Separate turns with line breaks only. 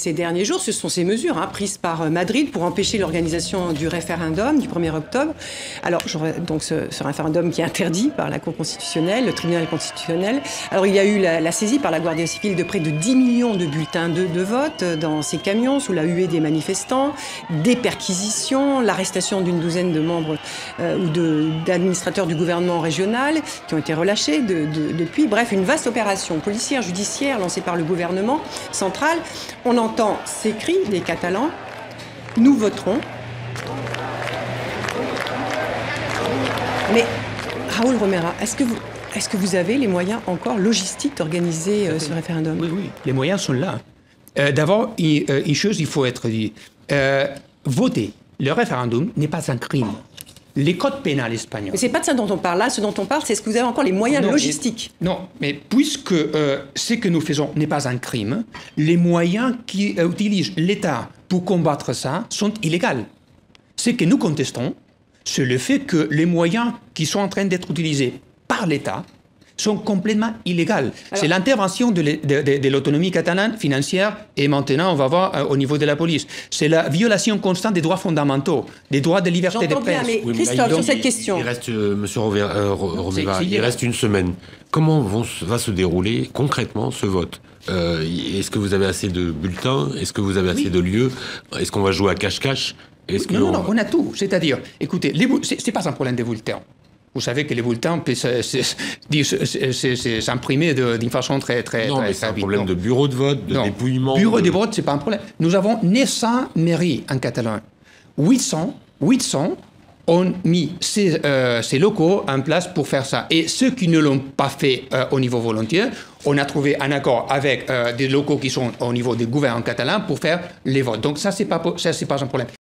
ces derniers jours, ce sont ces mesures prises par Madrid pour empêcher l'organisation du référendum du 1er octobre. Alors, donc ce référendum qui est interdit par la Cour constitutionnelle, le tribunal constitutionnel. Alors, il y a eu la saisie par la Guardia Civile de près de 10 millions de bulletins de vote dans ces camions sous la huée des manifestants, des perquisitions, l'arrestation d'une douzaine de membres ou d'administrateurs du gouvernement régional qui ont été relâchés depuis. Bref, une vaste opération policière, judiciaire lancée par le gouvernement central. On entend ces cris des Catalans. Nous voterons. Mais Raoul Romera, est-ce que vous avez les moyens encore logistiques d'organiser ce référendum?
Oui, les moyens sont là. D'abord, une chose, il faut être dit. Voter le référendum n'est pas un crime. Les codes pénals espagnols...
Mais ce n'est pas de ça dont on parle là. Ce dont on parle, c'est est-ce que vous avez encore les moyens logistiques?
Non, mais puisque ce que nous faisons n'est pas un crime, les moyens qu'utilise l'État pour combattre ça sont illégaux. Ce que nous contestons, c'est le fait que les moyens qui sont en train d'être utilisés par l'État sont complètement illégales. C'est l'intervention de l'autonomie catalane financière et maintenant, on va voir au niveau de la police. C'est la violation constante des droits fondamentaux, des droits de liberté de presse.
Mais Christophe, sur cette question...
Il reste, Monsieur Romeva, il reste une semaine. Comment va se dérouler concrètement ce vote? Est-ce que vous avez assez de bulletins? Est-ce que vous avez assez de lieux? Est-ce qu'on va jouer à cache-cache?
Non, on a tout. C'est-à-dire, écoutez, c'est pas un problème des bulletins. Vous savez que les bulletins peuvent s'imprimer d'une façon très
Non, mais c'est un problème de bureau de vote, de dépouillement.
Bureau de vote, c'est pas un problème. Nous avons 900 mairies en Catalogne. 800 ont mis ces locaux en place pour faire ça. Et ceux qui ne l'ont pas fait au niveau volontaire, on a trouvé un accord avec des locaux qui sont au niveau du gouvernement catalan pour faire les votes. Donc ça, c'est pas un problème.